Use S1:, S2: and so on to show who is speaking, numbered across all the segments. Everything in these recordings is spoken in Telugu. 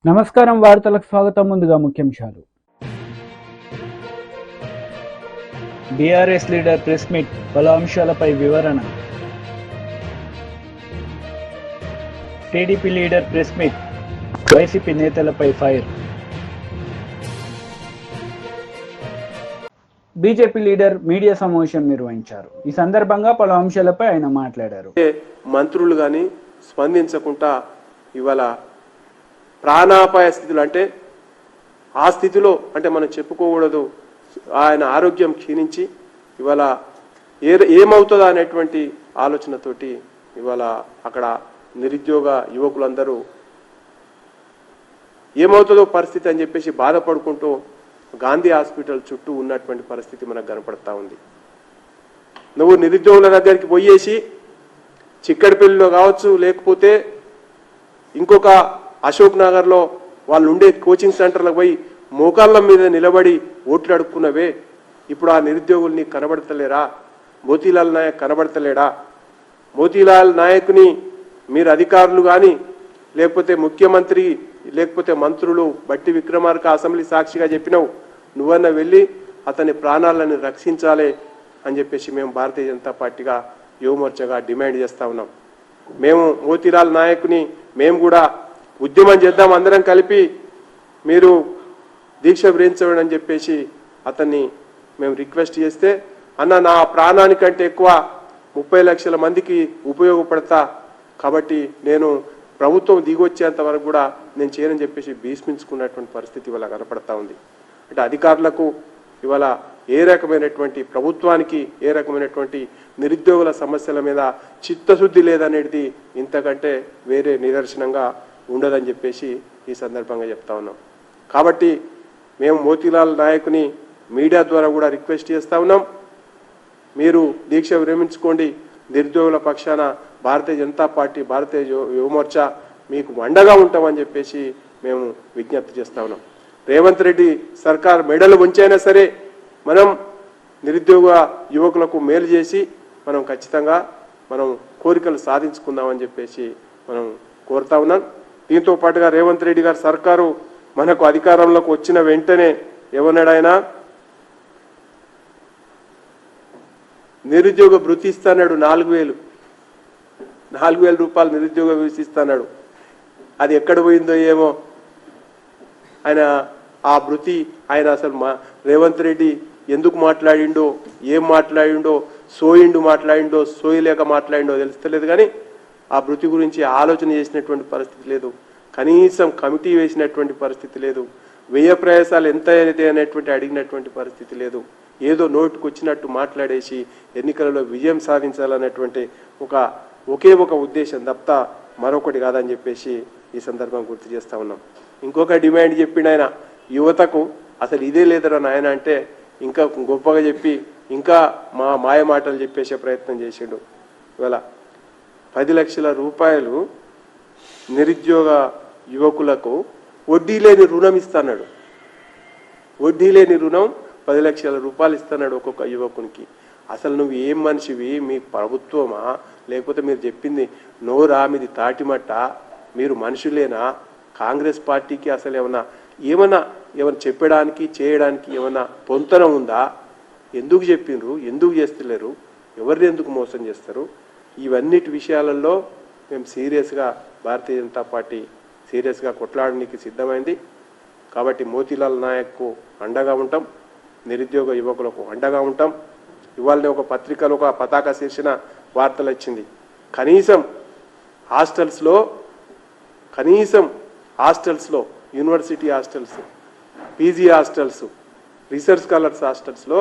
S1: నమస్కారం వార్తలకు స్వాగతం. ముందుగా ముఖ్యాంశాలు. బీఆర్ఎస్ లీడర్ ప్రెస్ మీట్, పలు అంశాలపై వివరణ. TDP leader press meet, YCP నేతలపై ఫైర్. బీజేపీ లీడర్ మీడియా సమావేశం నిర్వహించారు. ఈ సందర్భంగా పలు అంశాలపై ఆయన మాట్లాడారు.
S2: మంత్రులు కానీ స్పందించకుండా ఇవాళ ప్రాణాపాయ స్థితిలో, అంటే ఆ స్థితిలో అంటే మనం చెప్పుకోకూడదు, ఆయన ఆరోగ్యం క్షీణించి ఇవాళ ఏమవుతుందా అనేటువంటి ఆలోచనతోటి ఇవాళ అక్కడ నిరుద్యోగ యువకులందరూ ఏమవుతుందో పరిస్థితి అని చెప్పేసి బాధపడుకుంటూ గాంధీ హాస్పిటల్ చుట్టూ ఉన్నటువంటి పరిస్థితి మనకు కనపడతా ఉంది. నువ్వు నిరుద్యోగుల దగ్గరికి పోయేసి చిక్కడిపల్లిలో కావచ్చు, లేకపోతే ఇంకొక అశోక్ నగర్లో వాళ్ళు ఉండే కోచింగ్ సెంటర్లకు పోయి మోకాళ్ళ మీద నిలబడి ఓట్లు అడుక్కున్నవే, ఇప్పుడు ఆ నిరుద్యోగుల్ని కనబడతలేరా? మోతీలాల్ నాయక్ కనబడతలేడా? మోతీలాల్ నాయక్ని మీరు అధికారులు కానీ, లేకపోతే ముఖ్యమంత్రి, లేకపోతే మంత్రులు బట్టి విక్రమార్క అసెంబ్లీ సాక్షిగా చెప్పినావు, నువ్వన్నా వెళ్ళి అతని ప్రాణాలను రక్షించాలి అని చెప్పేసి మేము భారతీయ జనతా పార్టీగా యువమోర్చాగా డిమాండ్ చేస్తూ ఉన్నాం. మేము మోతీలాల్ నాయక్ని మేము కూడా ఉద్యమం చేద్దాం, అందరం కలిపి మీరు దీక్ష విరమించండి అని చెప్పేసి అతన్ని మేము రిక్వెస్ట్ చేస్తే, అన్న నా ప్రాణానికంటే ఎక్కువ 30 లక్షల మందికి ఉపయోగపడతా, కాబట్టి నేను ప్రభుత్వం దిగొచ్చేంత వరకు కూడా నేను చేయనని చెప్పేసి భీష్మించుకున్నటువంటి పరిస్థితి ఇవాళ కనపడతా ఉంది. అంటే అధికారులకు ఇవాళ ఏ రకమైనటువంటి, ప్రభుత్వానికి ఏ రకమైనటువంటి నిరుద్యోగుల సమస్యల మీద చిత్తశుద్ధి లేదనేది ఇంతకంటే వేరే నిదర్శనంగా ఉండదని చెప్పేసి ఈ సందర్భంగా చెప్తా ఉన్నాం. కాబట్టి మేము మోతీలాల్ నాయక్ని మీడియా ద్వారా కూడా రిక్వెస్ట్ చేస్తూ ఉన్నాం, మీరు దీక్ష విరమించుకోండి. నిరుద్యోగుల పక్షాన భారతీయ జనతా పార్టీ, భారతీయ యువమోర్చా మీకు అండగా ఉంటామని చెప్పేసి మేము విజ్ఞప్తి చేస్తూ ఉన్నాం. రేవంత్ రెడ్డి సర్కార్ మెడలు ఉంచైనా సరే మనం నిరుద్యోగ యువకులకు మేలు చేసి మనం ఖచ్చితంగా మనం కోరికలు సాధించుకుందామని చెప్పేసి మనం కోరుతా ఉన్నాం. దీంతో పాటుగా రేవంత్ రెడ్డి గారి సర్కారు మనకు అధికారంలోకి వచ్చిన వెంటనే ఎవరినాడైనా నిరుద్యోగ భృతి ఇస్తాడు, 4,000 రూపాయలు నిరుద్యోగ భృతి ఇస్తాడు. అది ఎక్కడ పోయిందో ఏమో. ఆయన ఆ భృతి ఆయన అసలు రేవంత్ రెడ్డి ఎందుకు మాట్లాడిండో, ఏం మాట్లాడిండో, మాట్లాడిండో సోయలేక మాట్లాడిండో తెలుస్తలేదు, కానీ ఆ భృతి గురించి ఆలోచన చేసినటువంటి పరిస్థితి లేదు, కనీసం కమిటీ వేసినటువంటి పరిస్థితి లేదు, వ్యయ ప్రయాసాలు ఎంత అయితే అనేటువంటి అడిగినటువంటి పరిస్థితి లేదు. ఏదో నోటుకు వచ్చినట్టు మాట్లాడేసి ఎన్నికలలో విజయం సాధించాలనేటువంటి ఒకే ఒక ఉద్దేశం తప్ప మరొకటి కాదని చెప్పేసి ఈ సందర్భం గుర్తు చేస్తూ ఉన్నాం. ఇంకొక డిమాండ్ చెప్పిండు ఆయన, యువతకు అసలు ఇదే లేదరా నాయన అంటే ఇంకా గొప్పగా చెప్పి ఇంకా మాయ మాటలు చెప్పేసే ప్రయత్నం చేసిండు. ఇవాళ 10 లక్షల రూపాయలు నిరుద్యోగ యువకులకు వడ్డీ లేని రుణం ఇస్తున్నాడు. వడ్డీ లేని రుణం 10 లక్షల రూపాయలు ఇస్తున్నాడు ఒక్కొక్క యువకునికి. అసలు నువ్వు ఏం మనిషివి? మీ ప్రభుత్వమా, లేకపోతే మీరు చెప్పింది నోరా, మీది తాటిమట్ట, మీరు మనుషులేనా? కాంగ్రెస్ పార్టీకి అసలు ఏమన్నా చెప్పడానికి చేయడానికి ఏమన్నా పొంతన ఉందా? ఎందుకు చెప్పిండ్రు? ఎందుకు చేస్తలేరు? ఎవరిని ఎందుకు మోసం చేస్తారు? ఇవన్నిటి విషయాలలో మేము సీరియస్గా భారతీయ జనతా పార్టీ సీరియస్గా కొట్లాడడానికి సిద్ధమైంది. కాబట్టి మోతీలాల్ నాయక్కు అండగా ఉంటాం, నిరుద్యోగ యువకులకు అండగా ఉంటాం. ఇవాళనే ఒక పత్రికలో ఒక పతాక శీర్షిన వార్తలు వచ్చింది, కనీసం హాస్టల్స్లో university hostels, PG hostels, research scholars హాస్టల్స్లో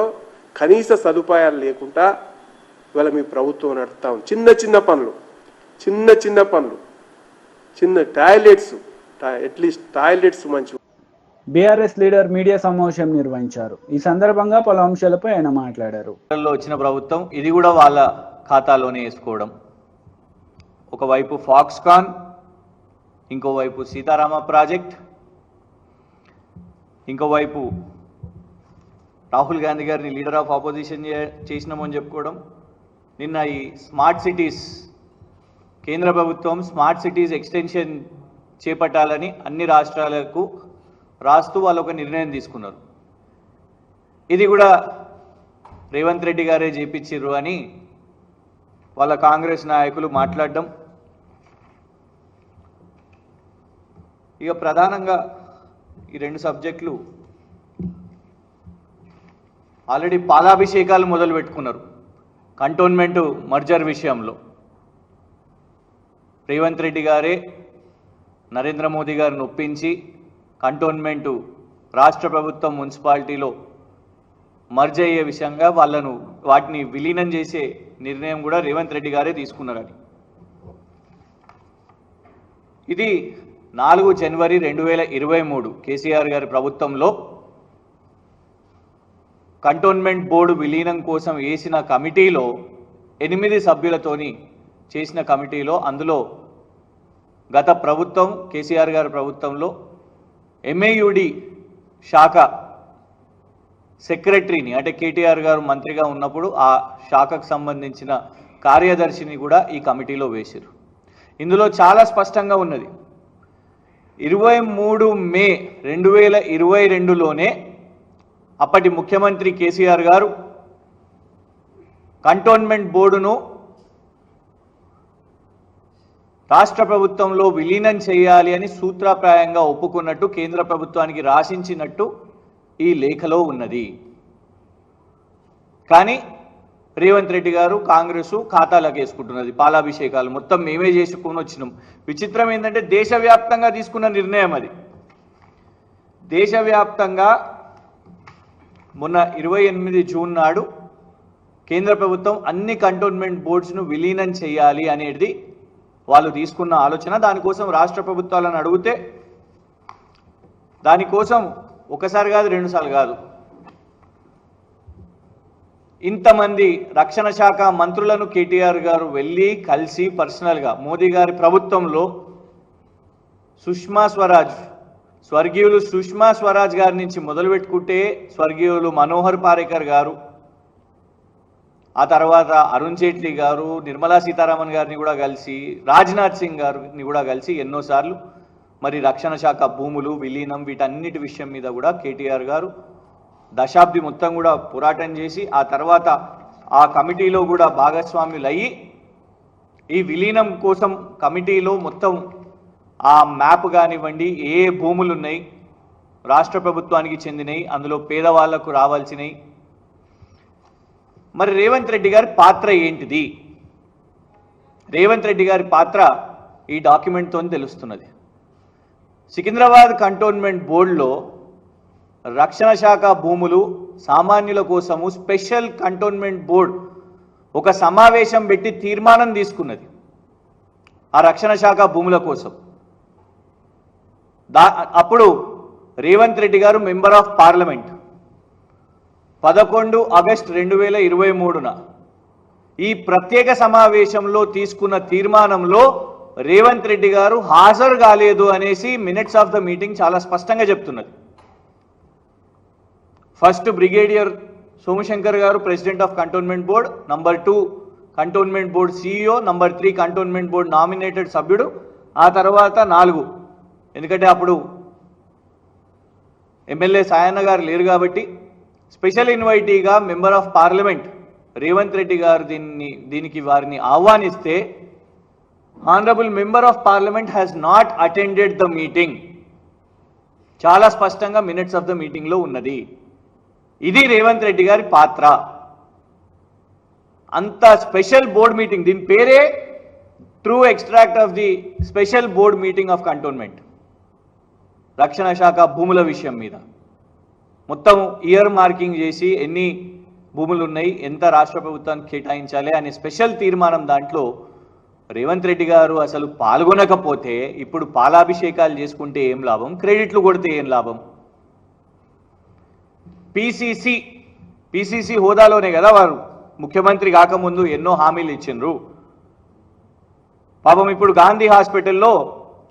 S2: కనీస సదుపాయాలు లేకుండా ఇవాళ మీ ప్రభుత్వం నడుపుతా ఉంది. చిన్న పనులు, చిన్న టాయిలెట్స్, అట్లీస్ట్ టాయిలెట్స్ మంచి.
S1: బీఆర్ఎస్ లీడర్ మీడియా సమావేశం నిర్వహించారు. ఈ సందర్భంగా పలు అంశాలపై ఆయన మాట్లాడారు.
S3: వచ్చిన ప్రభుత్వం ఇది కూడా వాళ్ళ ఖాతాలోనే వేసుకోవడం, ఒకవైపు ఫాక్స్కాన్, ఇంకోవైపు సీతారామ ప్రాజెక్ట్, ఇంకోవైపు రాహుల్ గాంధీ గారిని లీడర్ ఆఫ్ ఆపోజిషన్ చేసినామని చెప్పుకోవడం. నిన్న ఈ స్మార్ట్ సిటీస్, కేంద్ర ప్రభుత్వం స్మార్ట్ సిటీస్ ఎక్స్టెన్షన్ చేపట్టాలని అన్ని రాష్ట్రాలకు రాస్తూ వాళ్ళు ఒక నిర్ణయం తీసుకున్నారు. ఇది కూడా రేవంత్ రెడ్డి గారే చేపించారు అని వాళ్ళ కాంగ్రెస్ నాయకులు మాట్లాడడం. ఇక ప్రధానంగా ఈ రెండు సబ్జెక్టులు ఆల్రెడీ పాలాభిషేకాలు మొదలు పెట్టుకున్నారు. కంటోన్మెంట్ మర్జర్ విషయంలో రేవంత్ రెడ్డి గారే నరేంద్ర మోదీ గారిని ఒప్పించి కంటోన్మెంటు రాష్ట్ర ప్రభుత్వం మున్సిపాలిటీలో మర్జ్ అయ్యే విషయంగా వాటిని విలీనం చేసే నిర్ణయం కూడా రేవంత్ రెడ్డి గారే తీసుకున్నారని. ఇది 4 జనవరి 2023 కేసీఆర్ గారి ప్రభుత్వంలో కంటోన్మెంట్ బోర్డు విలీనం కోసం వేసిన కమిటీలో 8 సభ్యులతోని చేసిన కమిటీలో అందులో గత ప్రభుత్వం కేసీఆర్ గారి ప్రభుత్వంలో MAUD శాఖ సెక్రటరీని అంటే కేటీఆర్ గారు మంత్రిగా ఉన్నప్పుడు ఆ శాఖకు సంబంధించిన కార్యదర్శిని కూడా ఈ కమిటీలో వేశారు. ఇందులో చాలా స్పష్టంగా ఉన్నది 23 మే 2022లోనే అప్పటి ముఖ్యమంత్రి కేసీఆర్ గారు కంటోన్మెంట్ బోర్డును రాష్ట్ర ప్రభుత్వంలో విలీనం చేయాలి అని సూత్రప్రాయంగా ఒప్పుకున్నట్టు కేంద్ర ప్రభుత్వానికి రాసించినట్టు ఈ లేఖలో ఉన్నది. కానీ రేవంత్ రెడ్డి గారు కాంగ్రెస్ ఖాతాలకు వేసుకుంటున్నది. పాలాభిషేకాలు మొత్తం మేమే చేసుకుని వచ్చినాం. విచిత్రం ఏంటంటే దేశవ్యాప్తంగా తీసుకున్న నిర్ణయం అది. దేశవ్యాప్తంగా మొన్న 28 జూన్ నాడు కేంద్ర ప్రభుత్వం అన్ని కంటోన్మెంట్ బోర్డ్స్ను విలీనం చేయాలి అనేది వాళ్ళు తీసుకున్న ఆలోచన. దానికోసం రాష్ట్ర ప్రభుత్వాలను అడిగితే దానికోసం ఒకసారి కాదు 2 సార్లు కాదు ఇంతమంది రక్షణ శాఖ మంత్రులను కేటీఆర్ గారు వెళ్ళి కలిసి పర్సనల్గా మోదీ గారి ప్రభుత్వంలో సుష్మా స్వరాజ్ స్వర్గీయులు సుష్మా స్వరాజ్ గారి నుంచి మొదలుపెట్టుకుంటే స్వర్గీయులు మనోహర్ పారేకర్ గారు, ఆ తర్వాత అరుణ్ జైట్లీ గారు, నిర్మలా సీతారామన్ గారిని కూడా కలిసి, రాజ్నాథ్ సింగ్ గారిని కూడా కలిసి ఎన్నోసార్లు మరి రక్షణ శాఖ భూములు విలీనం వీటన్నిటి విషయం మీద కూడా కేటీఆర్ గారు దశాబ్ది మొత్తం కూడా పోరాటం చేసి ఆ తర్వాత ఆ కమిటీలో కూడా భాగస్వాములయ్యి ఈ విలీనం కోసం కమిటీలో మొత్తం ఆ మ్యాప్ కానివ్వండి, ఏ భూములు ఉన్నాయి రాష్ట్ర ప్రభుత్వానికి చెందినవి, అందులో పేదవాళ్లకు రావాల్సినవి, మరి రేవంత్ రెడ్డి గారి పాత్ర ఏంటిది? రేవంత్ రెడ్డి గారి పాత్ర ఈ డాక్యుమెంట్తో తెలుస్తున్నది. సికింద్రాబాద్ కంటోన్మెంట్ బోర్డులో రక్షణ శాఖ భూములు సామాన్యుల కోసము స్పెషల్ కంటోన్మెంట్ బోర్డు ఒక సమావేశం పెట్టి తీర్మానం తీసుకున్నది ఆ రక్షణ శాఖ భూముల కోసం. అప్పుడు రేవంత్ రెడ్డి గారు మెంబర్ ఆఫ్ పార్లమెంట్ 11 ఆగస్టు 2023న ఈ ప్రత్యేక సమావేశంలో తీసుకున్న తీర్మానంలో రేవంత్ రెడ్డి గారు హాజరు కాలేదు అనేసి మినిట్స్ ఆఫ్ ద మీటింగ్ చాలా స్పష్టంగా చెప్తున్నది. ఫస్ట్ బ్రిగేడియర్ సోమశంకర్ గారు president of cantonment board, number 2 cantonment board CEO, number 3 cantonment board nominated సభ్యుడు, ఆ తర్వాత 4 ఎందుకంటే అప్పుడు ఎమ్మెల్యే సాయన్న గారు లేరు కాబట్టి స్పెషల్ ఇన్వైటీగా member of parliament Revanth Reddy గారు దీనికి వారిని ఆహ్వానిస్తే honourable member of parliament has not attended the meeting, చాలా స్పష్టంగా మినిట్స్ ఆఫ్ ద మీటింగ్లో ఉన్నది. ఇది రేవంత్ రెడ్డి గారి పాత్ర. అంత స్పెషల్ బోర్డ్ మీటింగ్, దీని పేరే true extract of the special board meeting of cantonment, రక్షణ శాఖ భూముల విషయం మీద మొత్తం ఇయర్ మార్కింగ్ చేసి ఎన్ని భూములు ఉన్నాయి, ఎంత రాష్ట్ర ప్రభుత్వానికి కేటాయించాలి అనే స్పెషల్ తీర్మానం. దాంట్లో రేవంత్ రెడ్డి గారు అసలు పాల్గొనకపోతే ఇప్పుడు పాలాభిషేకాలు చేసుకుంటే ఏం లాభం, క్రెడిట్లు కొడితే ఏం లాభం? పిసిసి హోదాలోనే కదా వారు ముఖ్యమంత్రి కాకముందు ఎన్నో హామీలు ఇచ్చిండ్రు. పాపం ఇప్పుడు గాంధీ హాస్పిటల్లో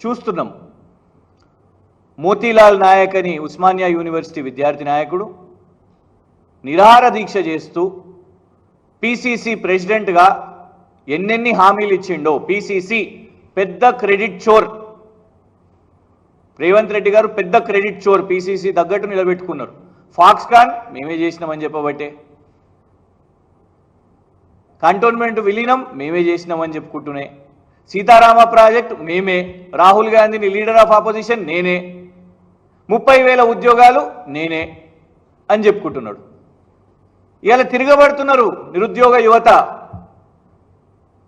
S3: చూస్తున్నాం, మోతీలాల్ నాయక్ అని ఉస్మానియా యూనివర్సిటీ విద్యార్థి నాయకుడు నిరాహార దీక్ష చేస్తూ పిసిసి ప్రెసిడెంట్గా ఎన్నెన్ని హామీలు ఇచ్చిండో. పిసిసి పెద్ద క్రెడిట్ చోర్, రేవంత్ రెడ్డి గారు పెద్ద క్రెడిట్ చోర్, పీసీసీ తగ్గట్టు నిలబెట్టుకున్నారు. ఫాక్స్కాన్ మేమే చేసినామని చెప్పబట్టే, కంటోన్మెంట్ విలీనం మేమే చేసినామని చెప్పుకుంటూనే, సీతారామ ప్రాజెక్ట్ మేమే, రాహుల్ గాంధీని లీడర్ ఆఫ్ ఆపోజిషన్ నేనే, 30,000 ఉద్యోగాలు నేనే అని చెప్పుకుంటున్నాడు. ఇవాళ తిరగబడుతున్నారు నిరుద్యోగ యువత.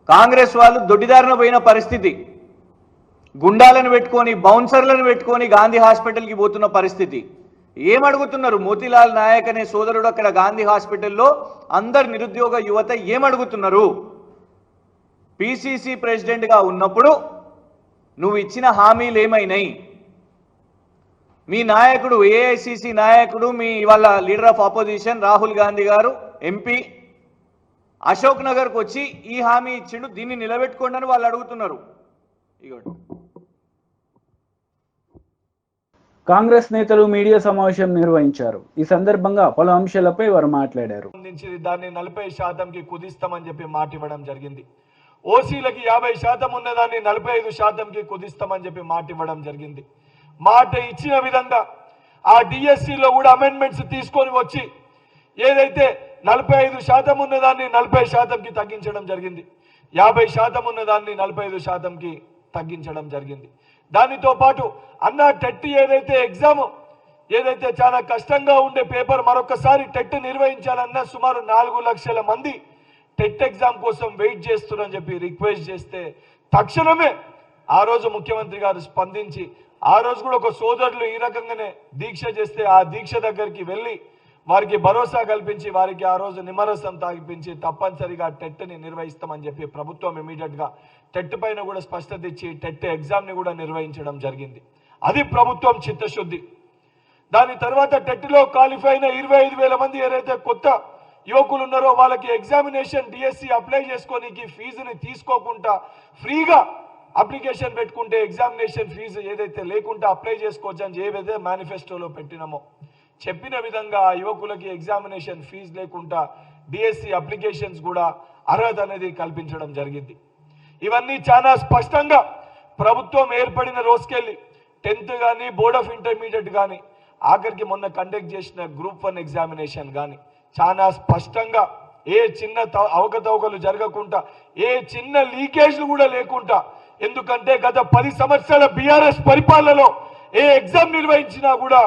S3: కాంగ్రెస్ వాళ్ళు దొడ్డిదారిన పోయిన పరిస్థితి, గుండాలను పెట్టుకొని బౌన్సర్లను పెట్టుకొని గాంధీ హాస్పిటల్కి పోతున్న పరిస్థితి. ఏమడుగుతున్నారు? మోతీలాల్ నాయక్ అనే సోదరుడు అక్కడ గాంధీ హాస్పిటల్లో అందరు నిరుద్యోగ యువత ఏమడుగుతున్నారు? పిసిసి ప్రెసిడెంట్గా ఉన్నప్పుడు నువ్వు ఇచ్చిన హామీలు ఏమైనాయి? మీ నాయకుడు, ఏఐసిసి నాయకుడు, మీ ఇవాళ leader of opposition Rahul Gandhi గారు ఎంపీ అశోక్ నగర్కి వచ్చి ఈ హామీ ఇచ్చిండు, దీన్ని నిలబెట్టుకోండి అని వాళ్ళు అడుగుతున్నారు. ఇగోండి.
S1: కాంగ్రెస్ నేతలు మీడియా సమావేశం నిర్వహించారు. ఈ సందర్భంగా పలు అంశాలపై వారు మాట్లాడారు.
S4: దాన్ని 40% కుదిస్తామని చెప్పి మాట ఇవ్వడం జరిగింది. ఓసీలకి 50% ఉన్నదాన్ని 45% కుదిస్తామని చెప్పి మాట ఇవ్వడం జరిగింది. మాట ఇచ్చిన విధంగా ఆ డిఎస్సిలో కూడా అమెండ్మెంట్స్ తీసుకొని వచ్చి ఏదైతే 45% ఉన్నదాన్ని 40%కి తగ్గించడం జరిగింది. 50% ఉన్నదాన్ని 45%కి తగ్గించడం జరిగింది. దానితో పాటు అన్న టెట్ ఏదైతే ఎగ్జామ్ ఏదైతే చాలా కష్టంగా ఉండే పేపర్ మరొకసారి టెట్ నిర్వహించాలన్నా సుమారు 4 లక్షల మంది టెట్ ఎగ్జామ్ కోసం వెయిట్ చేస్తున్నారని చెప్పి రిక్వెస్ట్ చేస్తే తక్షణమే ఆ రోజు ముఖ్యమంత్రి గారు స్పందించి ఆ రోజు కూడా ఒక సోదరులు ఈ రకంగానే దీక్ష చేస్తే ఆ దీక్ష దగ్గరికి వెళ్ళి వారికి భరోసా కల్పించి వారికి ఆ రోజు నిమ్మరసం తాగిపించి తప్పనిసరిగా టెట్ని నిర్వహిస్తామని చెప్పి ప్రభుత్వం ఇమీడియట్గా టెట్ పైన కూడా స్పష్టత ఇచ్చి టెట్ ఎగ్జామ్ని కూడా నిర్వహించడం జరిగింది. అది ప్రభుత్వం చిత్తశుద్ధి. దాని తర్వాత టెట్లో క్వాలిఫై అయిన 25,000 మంది ఏదైతే కొత్త యువకులు ఉన్నారో వాళ్ళకి ఎగ్జామినేషన్ డిఎస్సి అప్లై చేసుకోనికి ఫీజుని తీసుకోకుండా ఫ్రీగా అప్లికేషన్ పెట్టుకుంటే ఎగ్జామినేషన్ ఫీజు ఏదైతే లేకుండా అప్లై చేసుకోవచ్చు అని ఏదైతే మేనిఫెస్టోలో పెట్టినామో చెప్పిన విధంగా ఆ యువకులకి ఎగ్జామినేషన్ ఫీజు లేకుండా డిఎస్సి అప్లికేషన్స్ కూడా అర్హత అనేది కల్పించడం జరిగింది. ఇవన్నీ చాలా స్పష్టంగా ప్రభుత్వం ఏర్పడిన రోజుకెళ్ళి 10th కానీ బోర్డ్ ఆఫ్ ఇంటర్మీడియట్ కానీ ఆఖరికి మొన్న కండక్ట్ చేసిన గ్రూప్ 1 ఎగ్జామినేషన్ కానీ చాలా స్పష్టంగా ఏ చిన్న అవకతవకలు జరగకుండా ఏ చిన్న లీకేజ్లు కూడా లేకుండా, ఎందుకంటే గత 10 సంవత్సరాల బీఆర్ఎస్ పరిపాలనలో ఏ ఎగ్జామ్ నిర్వహించినా కూడా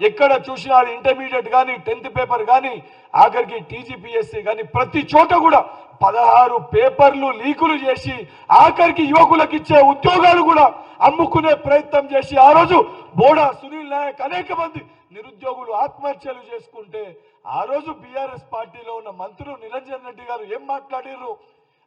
S4: ఎక్కడ చూసినా ఇంటర్మీడియట్ కానీ 10th పేపర్ కానీ ఆఖరికి టీజీపీఎస్సీ కానీ ప్రతి చోట కూడా 16 పేపర్లు లీకులు చేసి ఆఖరికి యువకులకు ఇచ్చే ఉద్యోగాలు కూడా అమ్ముకునే ప్రయత్నం చేసి ఆ రోజు బోడా సునీల్ నాయక్ అనేక మంది నిరుద్యోగులు ఆత్మహత్యలు చేసుకుంటే ఆ రోజు బీఆర్ఎస్ పార్టీలో ఉన్న మంత్రులు నిరంజన్ రెడ్డి గారు ఏం మాట్లాడారు?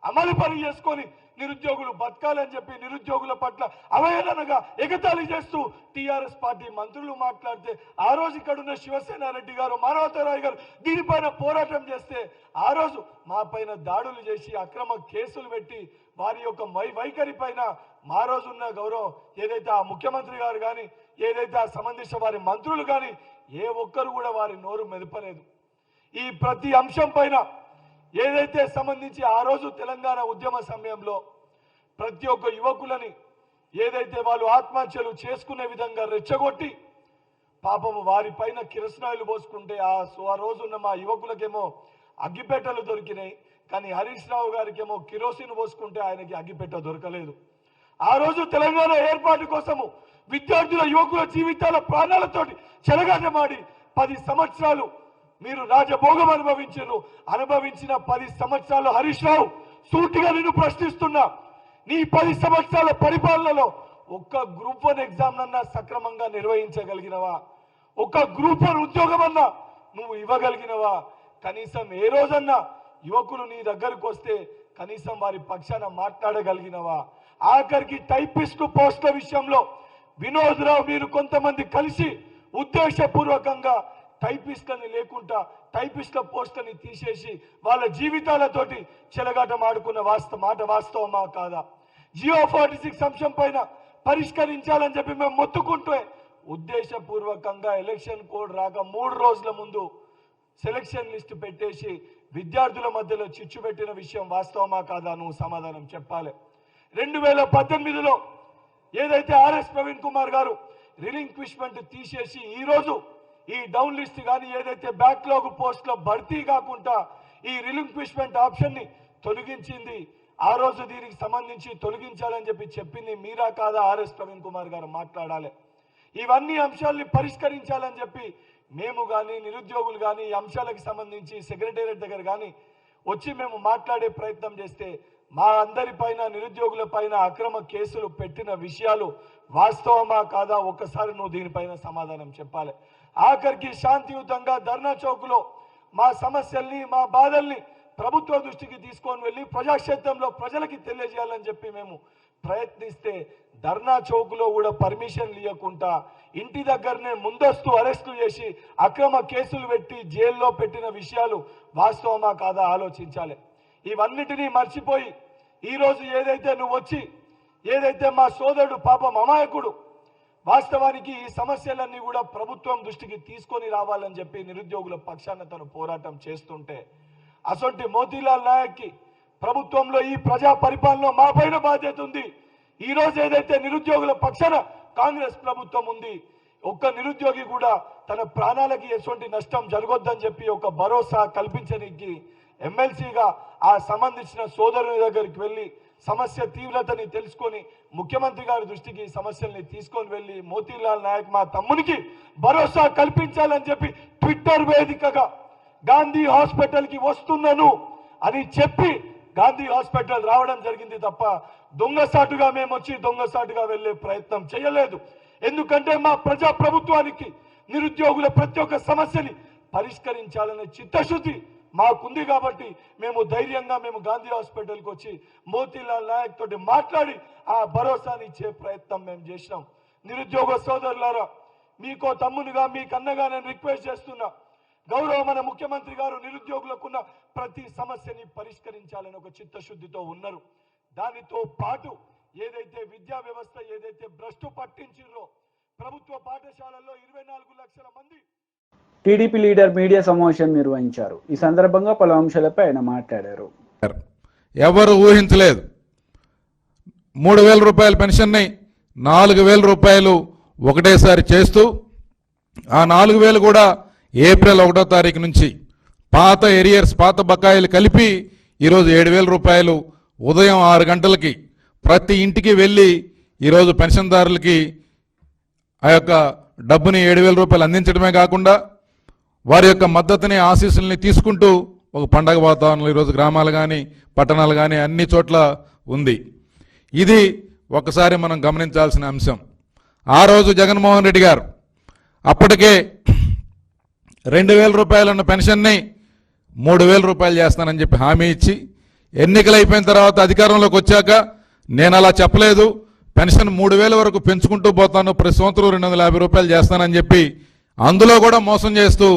S4: అమలు పని చేసుకొని నిరుద్యోగులు బతకాలని చెప్పి నిరుద్యోగుల పట్ల అవహేళనగా ఎగతాళి చేస్తూ టీఆర్ఎస్ పార్టీ మంత్రులు మాట్లాడితే ఆ రోజు ఇక్కడ ఉన్న శివసేన రెడ్డి గారు, మానవతరాయ్ గారు దీనిపైన పోరాటం చేస్తే ఆ రోజు మా పైన దాడులు చేసి అక్రమ కేసులు పెట్టి వారి యొక్క వైఖరి పైన మా రోజు ఉన్న గౌరవం ఏదైతే ఆ ముఖ్యమంత్రి గారు కానీ ఏదైతే ఆ సంబంధించిన వారి మంత్రులు కానీ ఏ ఒక్కరు కూడా వారి నోరు మెదపలేదు. ఈ ప్రతి అంశం పైన ఏదైతే సంబంధించి ఆ రోజు తెలంగాణ ఉద్యమ సమయంలో ప్రతి ఒక్క యువకులని ఏదైతే వాళ్ళు ఆత్మహత్యలు చేసుకునే విధంగా రెచ్చగొట్టి పాపము వారి పైన కిరసనాయిలు పోసుకుంటే ఆ రోజున్న మా యువకులకేమో అగ్గిపెట్టెలు దొరికినాయి, కానీ హరీష్ రావు గారికేమో కిరోసిన్ పోసుకుంటే ఆయనకి అగ్గిపెట్ట దొరకలేదు. ఆ రోజు తెలంగాణ ఏర్పాటు కోసము విద్యార్థుల యువకుల జీవితాల ప్రాణాలతోటి చెలగాటమాడి 10 సంవత్సరాలు మీరు రాజభోగం అనుభవించిన 10 సంవత్సరాలు హరీష్ రావు సూటిగా నిన్ను ప్రశ్నిస్తున్నా, నీ 10 సంవత్సరాల పరిపాలనలో ఒక్క గ్రూప్ 1 ఎగ్జామ్ అన్నా సక్రమంగా నిర్వహించగలిగినవా? ఒక్క గ్రూప్ 1 ఉద్యోగం అన్నా నువ్వు ఇవ్వగలిగినవా? కనీసం ఏ రోజన్నా యువకులు నీ దగ్గరకు వస్తే కనీసం వారి పక్షాన మాట్లాడగలిగినవా? ఆఖరికి టైపిస్ట్ పోస్టుల విషయంలో వినోద్ రావు మీరు కొంతమంది కలిసి ఉద్దేశపూర్వకంగా టైపిస్ట్లని లేకుండా టైపిస్ట్ల పోస్టులని తీసేసి వాళ్ళ జీవితాలతోటి చెలగాటం ఆడుకున్న మాట వాస్తవమా కాదా? జియో 46 అంశం పైన పరిష్కరించాలని చెప్పి మేము మొత్తుకుంటే ఉద్దేశపూర్వకంగా ఎలక్షన్ కోడ్ రాక 3 రోజుల ముందు సెలక్షన్ లిస్ట్ పెట్టేసి విద్యార్థుల మధ్యలో చిచ్చు పెట్టిన విషయం వాస్తవమా కాదా? నువ్వు సమాధానం చెప్పాలి. 2018లో ఏదైతే ఆర్ఎస్ ప్రవీణ్ కుమార్ గారు రిలింక్విష్మెంట్ తీసేసి ఈరోజు ఈ డౌన్ లిస్ట్ కానీ ఏదైతే బ్యాక్లాగ్ పోస్టుల భర్తీ కాకుండా ఈ రిలింక్విష్మెంట్ ఆప్షన్ని తొలగించింది. ఆ రోజు దీనికి సంబంధించి తొలగించాలని చెప్పింది మీరా కాదా ఆర్ఎస్ ప్రవీణ్ కుమార్ గారు మాట్లాడాలి. ఇవన్నీ అంశాలని పరిష్కరించాలని చెప్పి మేము కానీ నిరుద్యోగులు కానీ ఈ అంశాలకు సంబంధించి సెక్రటేరియట్ దగ్గర కానీ వచ్చి మేము మాట్లాడే ప్రయత్నం చేస్తే మా అందరి పైన నిరుద్యోగుల పైన అక్రమ కేసులు పెట్టిన విషయాలు వాస్తవమా కాదా ఒక్కసారి నువ్వు దీనిపైన సమాధానం చెప్పాలి. ఆఖరికి శాంతియుతంగా ధర్నా చౌక్లో మా సమస్యల్ని మా బాధల్ని ప్రభుత్వ దృష్టికి తీసుకొని వెళ్ళి ప్రజాక్షేత్రంలో ప్రజలకి తెలియజేయాలని చెప్పి మేము ప్రయత్నిస్తే ధర్నా చౌక్లో కూడా పర్మిషన్ ఇవ్వకుండా ఇంటి దగ్గరనే ముందస్తు అరెస్టులు చేసి అక్రమ కేసులు పెట్టి జైల్లో పెట్టిన విషయాలు వాస్తవమా కాదా ఆలోచించాలి. ఇవన్నిటినీ మర్చిపోయి ఈరోజు ఏదైతే నువ్వు వచ్చి ఏదైతే మా సోదరుడు పాపం అమాయకుడు వాస్తవానికి ఈ సమస్యలన్నీ కూడా ప్రభుత్వం దృష్టికి తీసుకొని రావాలని చెప్పి నిరుద్యోగుల పక్షాన తను పోరాటం చేస్తుంటే అసొంటి మోతీలాల్ నాయక్కి ప్రభుత్వంలో ఈ ప్రజా పరిపాలనలో మా పైన బాధ్యత ఉంది. ఈ రోజు ఏదైతే నిరుద్యోగుల పక్షాన కాంగ్రెస్ ప్రభుత్వం ఉంది, ఒక్క నిరుద్యోగి కూడా తన ప్రాణాలకి ఎటువంటి నష్టం జరగొద్దని చెప్పి ఒక భరోసా కల్పించడానికి ఎమ్మెల్సీగా ఆ సంబంధించిన సోదరుని దగ్గరికి వెళ్ళి సమస్య తీవ్రతని తెలుసుకొని ముఖ్యమంత్రి గారి దృష్టికి సమస్యల్ని తీసుకొని వెళ్ళి మోతీలాల్ నాయక్ మా తమ్మునికి భరోసా కల్పించాలని చెప్పి ట్విట్టర్ వేదికగా గాంధీ హాస్పిటల్కి వస్తున్నాను అని చెప్పి గాంధీ హాస్పిటల్ రావడం జరిగింది తప్ప దొంగసాటుగా మేము వచ్చి దొంగసాటుగా వెళ్ళే ప్రయత్నం చేయలేదు. ఎందుకంటే మా ప్రజా ప్రభుత్వానికి నిరుద్యోగుల ప్రతి ఒక్క సమస్యని పరిష్కరించాలనే చిత్తశుద్ధి మాకుంది కాబట్టి మేము ధైర్యంగా మేము గాంధీ హాస్పిటల్కి వచ్చి మోతీలాల్ నాయక్ తోటి మాట్లాడి ఆ భరోసాని ఇచ్చే ప్రయత్నం మేము చేసినాం. నిరుద్యోగ సోదరులారా, మీకో తమ్మునిగా మీకన్నగా నేను రిక్వెస్ట్ చేస్తున్నా, గౌరవ మన ముఖ్యమంత్రి గారు నిరుద్యోగులకున్న ప్రతి సమస్యని పరిష్కరించాలని ఒక చిత్తశుద్ధితో ఉన్నారు. దానితో పాటు ఏదైతే విద్యా వ్యవస్థ ఏదైతే భ్రష్టు పట్టించిర్రో ప్రభుత్వ పాఠశాలల్లో 24 లక్షల మంది.
S1: టీడీపీ లీడర్ మీడియా సమావేశం నిర్వహించారు. ఈ సందర్భంగా పలు అంశాలపై ఆయన మాట్లాడారు.
S5: ఎవరు ఊహించలేదు 3,000 రూపాయల పెన్షన్ని 4,000 రూపాయలు ఒకటేసారి చేస్తూ ఆ 4,000 కూడా ఏప్రిల్ 1వ తారీఖు నుంచి పాత ఎరియర్స్ పాత బకాయిలు కలిపి ఈరోజు 7,000 రూపాయలు ఉదయం 6 గంటలకి ప్రతి ఇంటికి వెళ్ళి ఈరోజు పెన్షన్దారులకి ఆ యొక్క డబ్బుని 7,000 రూపాయలు అందించడమే కాకుండా వారి యొక్క మద్దతుని ఆశీస్సుల్ని తీసుకుంటూ ఒక పండగ వాతావరణంలో ఈరోజు గ్రామాలు కానీ పట్టణాలు కానీ అన్ని చోట్ల ఉంది. ఇది ఒకసారి మనం గమనించాల్సిన అంశం. ఆ రోజు జగన్మోహన్ రెడ్డి గారు అప్పటికే 2,000 రూపాయలున్న పెన్షన్ని 3,000 రూపాయలు చేస్తానని చెప్పి హామీ ఇచ్చి ఎన్నికలు అయిపోయిన తర్వాత అధికారంలోకి వచ్చాక నేను అలా చెప్పలేదు, పెన్షన్ 3,000 వరకు పెంచుకుంటూ పోతాను, ప్రతి సంవత్సరం 250 రూపాయలు చేస్తానని చెప్పి అందులో కూడా మోసం చేస్తూ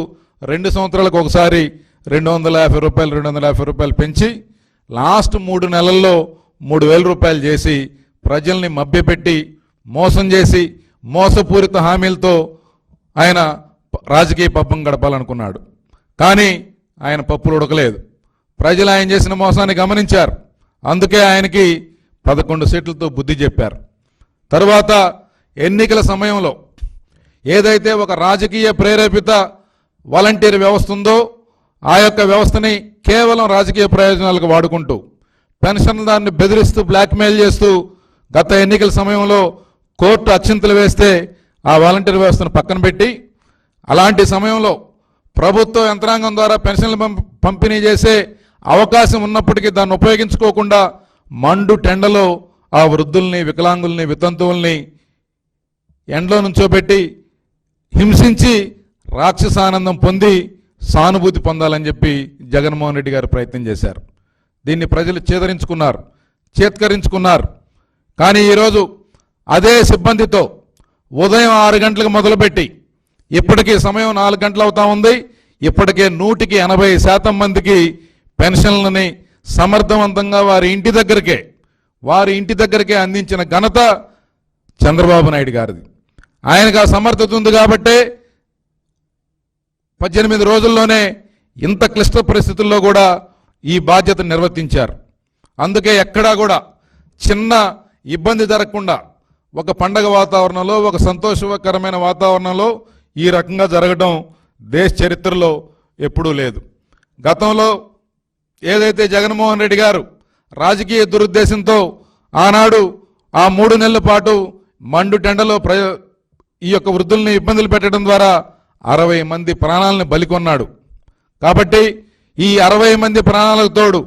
S5: 2 సంవత్సరాలకు ఒకసారి 250 రూపాయలు పెంచి లాస్ట్ 3 నెలల్లో 3,000 రూపాయలు చేసి ప్రజల్ని మభ్యపెట్టి మోసం చేసి మోసపూరిత హామీలతో ఆయన రాజకీయ పబ్బం గడపాలనుకున్నాడు. కానీ ఆయన పప్పులు ఉడకలేదు. ప్రజలు ఆయన చేసిన మోసాన్ని గమనించారు. అందుకే ఆయనకి 11 సీట్లతో బుద్ధి చెప్పారు. తరువాత ఎన్నికల సమయంలో ఏదైతే ఒక రాజకీయ ప్రేరేపిత వాలంటీర్ వ్యవస్థ ఉందో ఆ యొక్క వ్యవస్థని కేవలం రాజకీయ ప్రయోజనాలకు వాడుకుంటూ పెన్షన్దారుని బెదిరిస్తూ బ్లాక్మెయిల్ చేస్తూ గత ఎన్నికల సమయంలో కోర్టు అక్షింతలు వేస్తే ఆ వాలంటీర్ వ్యవస్థను పక్కన పెట్టి అలాంటి సమయంలో ప్రభుత్వ యంత్రాంగం ద్వారా పెన్షన్లు పంపిణీ చేసే అవకాశం ఉన్నప్పటికీ దాన్ని ఉపయోగించుకోకుండా మండు టెండలో ఆ వృద్ధుల్ని వికలాంగుల్ని వితంతువుల్ని ఎండలో నుంచోబెట్టి హింసించి రాక్షసానందం పొంది సానుభూతి పొందాలని చెప్పి జగన్మోహన్ రెడ్డి గారు ప్రయత్నం చేశారు. దీన్ని ప్రజలు చేత్కరించుకున్నారు. కానీ ఈరోజు అదే సిబ్బందితో ఉదయం 6 గంటలకు మొదలుపెట్టి ఇప్పటికీ సమయం 4 గంటలు అవుతా ఉంది. ఇప్పటికే 180% మందికి పెన్షన్లని సమర్థవంతంగా వారి ఇంటి దగ్గరికే అందించిన ఘనత చంద్రబాబు నాయుడు గారిది. ఆయనకు ఆ సమర్థత ఉంది కాబట్టే 18 రోజుల్లోనే ఇంత క్లిష్ట పరిస్థితుల్లో కూడా ఈ బాధ్యతను నిర్వర్తించారు. అందుకే ఎక్కడా కూడా చిన్న ఇబ్బంది జరగకుండా ఒక పండగ వాతావరణంలో, ఒక సంతోషకరమైన వాతావరణంలో ఈ రకంగా జరగడం దేశ చరిత్రలో ఎప్పుడూ లేదు. గతంలో ఏదైతే జగన్మోహన్ రెడ్డి గారు రాజకీయ దురుద్దేశంతో ఆనాడు ఆ 3 నెలల పాటు మండు టెండలో ఈ యొక్క వృద్ధుల్ని ఇబ్బందులు పెట్టడం ద్వారా 60 మంది ప్రాణాలను బలికొన్నాడు. కాబట్టి ఈ 60 మంది ప్రాణాలకు తోడు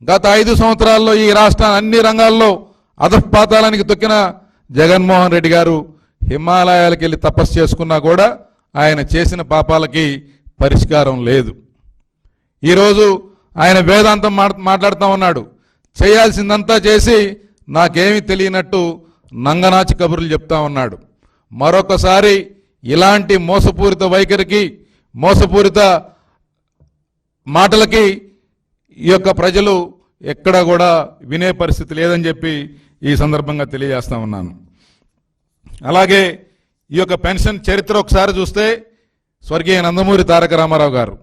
S5: గత 5 సంవత్సరాల్లో ఈ రాష్ట్రాన్ని అన్ని రంగాల్లో అధఃపాతాళానికి తొక్కిన జగన్మోహన్ రెడ్డి గారు హిమాలయాలకు వెళ్ళి తపస్సు చేసుకున్నా కూడా ఆయన చేసిన పాపాలకి పరిష్కారం లేదు. ఈరోజు ఆయన వేదాంతం మాట్లాడుతూ ఉన్నాడు. చేయాల్సిందంతా చేసి నాకేమీ తెలియనట్టు నంగనాచి కబుర్లు చెప్తా ఉన్నాడు. మరొకసారి ఇలాంటి మోసపూరిత వైఖరికి, మోసపూరిత మాటలకి ఈ యొక్క ప్రజలు ఎక్కడ కూడా వినే పరిస్థితి లేదని చెప్పి ఈ సందర్భంగా తెలియజేస్తా ఉన్నాను. అలాగే ఈ యొక్క పెన్షన్ చరిత్ర ఒకసారి చూస్తే స్వర్గీయ నందమూరి తారక రామారావు గారు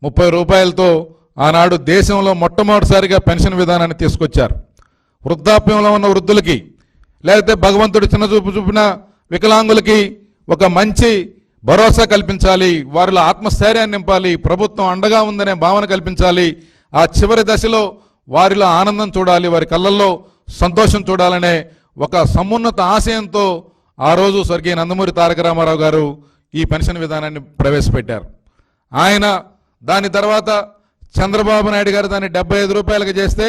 S5: 30 రూపాయలతో ఆనాడు దేశంలో మొట్టమొదటిసారిగా పెన్షన్ విధానాన్ని తీసుకొచ్చారు. వృద్ధాప్యంలో ఉన్న వృద్ధులకి, లేకపోతే భగవంతుడు చిన్నచూపు చూపిన వికలాంగులకి ఒక మంచి భరోసా కల్పించాలి, వారిలో ఆత్మస్థైర్యాన్ని నింపాలి, ప్రభుత్వం అండగా ఉందనే భావన కల్పించాలి, ఆ చివరి దశలో వారిలో ఆనందం చూడాలి, వారి కళ్ళల్లో సంతోషం చూడాలనే ఒక సమున్నత ఆశయంతో ఆ రోజు స్వర్గీయ నందమూరి తారక రామారావు గారు ఈ పెన్షన్ విధానాన్ని ప్రవేశపెట్టారు. ఆయన దాని తర్వాత చంద్రబాబు నాయుడు గారు దాన్ని 75 రూపాయలకు చేస్తే,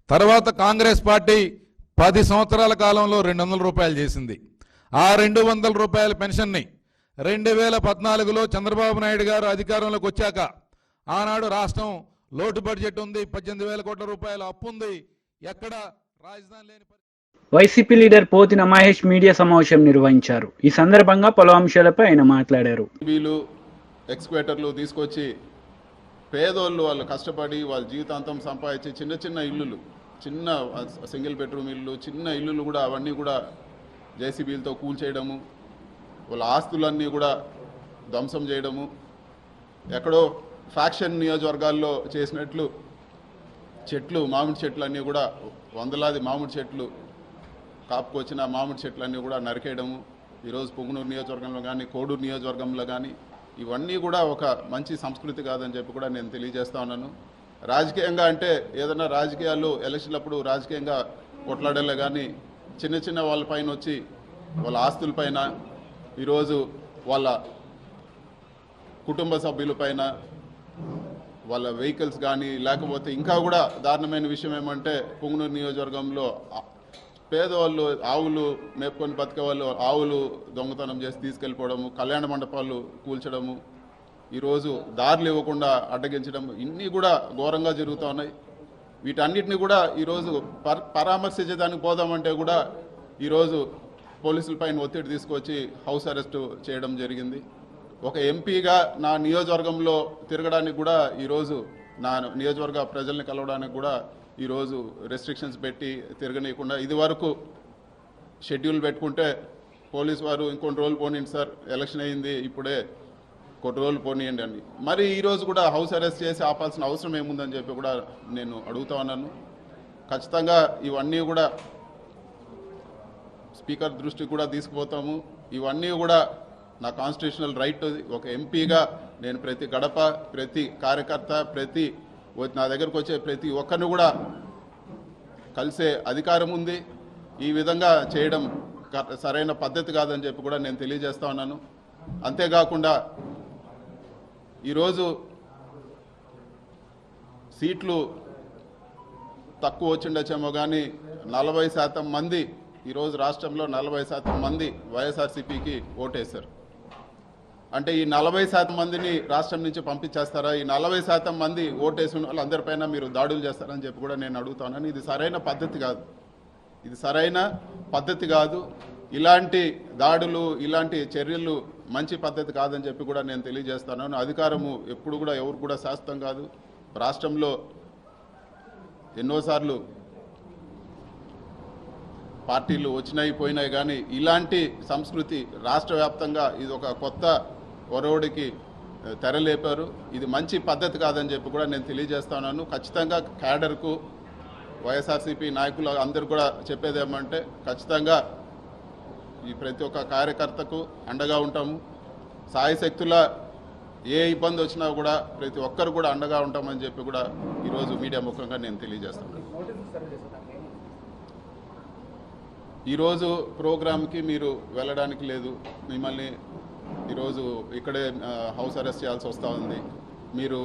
S5: తర్వాత కాంగ్రెస్ పార్టీ 10 సంవత్సరాల కాలంలో 200 రూపాయలు చేసింది. ఆ 200 రూపాయల పెన్షన్ని 2014లో చంద్రబాబు నాయుడు గారు అధికారంలోకి వచ్చాక ఆనాడు రాష్ట్రం లోటు బడ్జెట్ ఉంది, 18,000 కోట్ల రూపాయల అప్పు ఉంది, ఎక్కడ రాజధాని లేని.
S1: YCP leader Pothina Mahesh media సమావేశం నిర్వహించారు. ఈ సందర్భంగా పలు అంశాలపై ఆయన మాట్లాడారు.
S6: వీళ్ళు ఎక్స్క్వేటర్లు తీసుకొచ్చి పేదోళ్ళు వాళ్ళు కష్టపడి వాళ్ళ జీవితాంతం సంపాదించి చిన్న చిన్న ఇల్లులు, చిన్న సింగిల్ బెడ్రూమ్ ఇల్లు, చిన్న ఇల్లులు కూడా అవన్నీ కూడా జేసీబీలతో కూల్చేయడము, వాళ్ళ ఆస్తులన్నీ కూడా ధ్వంసం చేయడము, ఎక్కడో ఫ్యాక్షన్ నియోజకవర్గాల్లో చేసినట్లు చెట్లు, మామిడి చెట్లు అన్నీ కూడా వందలాది మామిడి చెట్లు కాపుకొచ్చిన మామిడి చెట్లన్నీ కూడా నరికేయడము, ఈరోజు పొంగునూరు నియోజకవర్గంలో కానీ కోడూరు నియోజకవర్గంలో కానీ ఇవన్నీ కూడా ఒక మంచి సంస్కృతి కాదని చెప్పి కూడా నేను తెలియజేస్తా ఉన్నాను. రాజకీయంగా అంటే ఏదైనా రాజకీయాలు ఎలక్షన్లప్పుడు రాజకీయంగా కొట్లాడలే కానీ చిన్న చిన్న వాళ్ళపైన వచ్చి వాళ్ళ ఆస్తులపైన, ఈరోజు వాళ్ళ కుటుంబ సభ్యులపైన, వాళ్ళ వెహికల్స్ కానీ, లేకపోతే ఇంకా కూడా దారుణమైన విషయం ఏమంటే పొంగునూరు నియోజకవర్గంలో పేదవాళ్ళు ఆవులు మేపుకొని బతికే వాళ్ళు ఆవులు దొంగతనం చేసి తీసుకెళ్ళిపోవడము, కళ్యాణ మండపాలు కూల్చడము, ఈరోజు దారులు ఇవ్వకుండా అడ్డగించడం, ఇన్ని కూడా ఘోరంగా జరుగుతూ ఉన్నాయి. వీటన్నిటిని కూడా ఈరోజు పరామర్శించడానికి పోదామంటే కూడా ఈరోజు పోలీసులపైన ఒత్తిడి తీసుకొచ్చి హౌస్ అరెస్టు చేయడం జరిగింది. ఒక ఎంపీగా నా నియోజకవర్గంలో తిరగడానికి కూడా ఈరోజు నా నియోజకవర్గ ప్రజల్ని కలవడానికి కూడా ఈరోజు రెస్ట్రిక్షన్స్ పెట్టి తిరగనీయకుండా, ఇది వరకు షెడ్యూల్ పెట్టుకుంటే పోలీసు వారు ఇంకొన్ని రోజులు పోనీయండి సార్, ఎలక్షన్ అయింది ఇప్పుడే కొన్ని రోజులు పోనీయండి అని, మరి ఈరోజు కూడా హౌస్ అరెస్ట్ చేసి ఆపాల్సిన అవసరం ఏముందని చెప్పి కూడా నేను అడుగుతా ఉన్నాను. ఖచ్చితంగా ఇవన్నీ కూడా స్పీకర్ దృష్టికి కూడా తీసుకుపోతాము. ఇవన్నీ కూడా నా కాన్స్టిట్యూషనల్ రైట్. ఒక ఎంపీగా నేను ప్రతి గడప, ప్రతి కార్యకర్త, ప్రతి నా దగ్గరకు వచ్చే ప్రతి ఒక్కరిని కూడా కలిసే అధికారం ఉంది. ఈ విధంగా చేయడం సరైన పద్ధతి కాదని చెప్పి కూడా నేను తెలియజేస్తా ఉన్నాను. అంతేకాకుండా ఈరోజు సీట్లు తక్కువ వచ్చిండొచ్చేమో కానీ 40% మంది ఈరోజు రాష్ట్రంలో 40% మంది వైఎస్ఆర్సీపీకి ఓటేశారు. అంటే ఈ 40% మందిని రాష్ట్రం నుంచి పంపించేస్తారా? ఈ 40% మంది ఓటేసిన వాళ్ళందరిపైన మీరు దాడులు చేస్తారని చెప్పి కూడా నేను అడుగుతాను. ఇది సరైన పద్ధతి కాదు, ఇది సరైన పద్ధతి కాదు. ఇలాంటి దాడులు, ఇలాంటి చర్యలు మంచి పద్ధతి కాదని చెప్పి కూడా నేను తెలియజేస్తున్నాను. అధికారము ఎప్పుడు కూడా ఎవరు కూడా శాశ్వతం కాదు. రాష్ట్రంలో ఎన్నోసార్లు పార్టీలు వచ్చినాయి పోయినాయి కానీ ఇలాంటి సంస్కృతి రాష్ట్ర వ్యాప్తంగా ఇది ఒక కొత్త ఒరవడికి తెరలేపారు. ఇది మంచి పద్ధతి కాదని చెప్పి కూడా నేను తెలియజేస్తున్నాను. ఖచ్చితంగా క్యాడర్కు, వైఎస్ఆర్సీపీ నాయకులు అందరూ కూడా చెప్పేది ఏమంటే ఖచ్చితంగా ఈ ప్రతి ఒక్క కార్యకర్తకు అండగా ఉంటాము. సాయశక్తుల ఏ ఇబ్బంది వచ్చినా కూడా ప్రతి ఒక్కరు కూడా అండగా ఉంటామని చెప్పి కూడా ఈరోజు మీడియా ముఖంగా నేను తెలియజేస్తున్నాను. ఈరోజు ప్రోగ్రామ్కి మీరు వెళ్ళడానికి లేదు, మిమ్మల్ని ఈరోజు ఇక్కడే హౌస్ అరెస్ట్ చేయాల్సి వస్తూ ఉంది. మీరు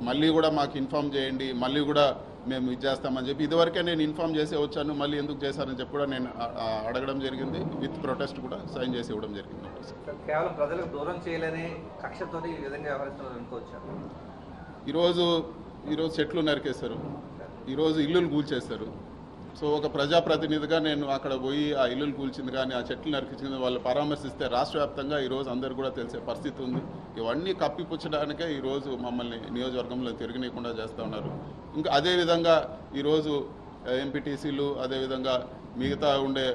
S6: మళ్ళీ కూడా మాకు ఇన్ఫామ్ చేయండి, మళ్ళీ కూడా మేము ఇది చేస్తామని చెప్పి ఇదివరకే నేను ఇన్ఫామ్ చేసి వచ్చాను, మళ్ళీ ఎందుకు చేశారని చెప్పి కూడా నేను అడగడం జరిగింది. విత్ ప్రొటెస్ట్ కూడా సైన్ చేసి ఇవ్వడం జరిగింది.
S7: కేవలం ప్రజలకు దూరం చేయలేని కక్షతో ఈ విధంగా వ్యవహరిస్తున్నారు అనుకోవచ్చారు.
S6: ఈరోజు చెట్లు నరికేస్తారు, ఈరోజు ఇల్లులు కూల్చేస్తారు. సో ఒక ప్రజాప్రతినిధిగా నేను అక్కడ పోయి ఆ ఇల్లులు కూల్చింది కానీ ఆ చెట్లు నరికించింది వాళ్ళు పరామర్శిస్తే రాష్ట్ర వ్యాప్తంగా ఈరోజు అందరు కూడా తెలిసే పరిస్థితి ఉంది. ఇవన్నీ కప్పిపుచ్చడానికే ఈరోజు మమ్మల్ని నియోజకవర్గంలో తిరగనీయకుండా చేస్తూ ఉన్నారు. ఇంకా అదేవిధంగా ఈరోజు ఎంపీటీసీలు, అదేవిధంగా మిగతా ఉండే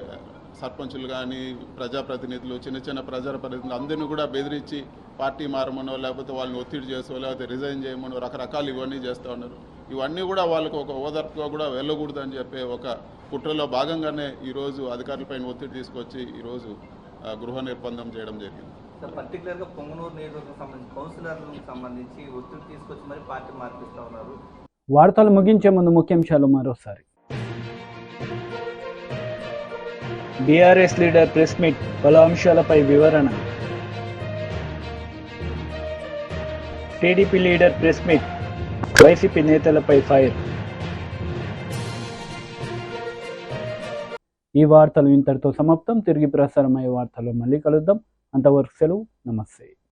S6: సర్పంచులు కానీ ప్రజాప్రతినిధులు, చిన్న చిన్న ప్రజాప్రతినిధులు అందరినీ కూడా బెదిరించి పార్టీ మారమనో లేకపోతే వాళ్ళని ఒత్తిడి చేసో లేకపోతే రిజైన్ చేయమనో రకరకాలు ఇవన్నీ చేస్తూ ఉన్నారు. ఇవన్నీ కూడా వాళ్ళకు ఒక ఓదార్పుగా కూడా వెళ్ళకూడదని చెప్పే ఒక కుట్రలో భాగంగానే ఈరోజు అధికారులపైన ఒత్తిడి తీసుకొచ్చి ఈరోజు గృహ నిర్బంధం చేయడం జరిగింది.
S7: పర్టికులర్గా పొంగనూరు నియోజకవర్గం సంబంధించి కౌన్సిలర్లకు సంబంధించి ఒత్తిడి తీసుకొచ్చి మరి పార్టీ మార్పిస్తూ ఉన్నారు.
S1: వార్తలు ముగించే ముందు ముఖ్యాంశాలు మరోసారి. బీఆర్ఎస్ లీడర్ ప్రెస్ మీట్, పలు అంశాలపై వివరణ. TDP leader press meet, YCP నేతలపై ఫైర్. ఈ వార్తలు ఇంతటితో సమాప్తం. తిరిగి ప్రసారమయ్యే వార్తలు మళ్ళీ కలుద్దాం. అంతవరకు సెలవు. నమస్తే.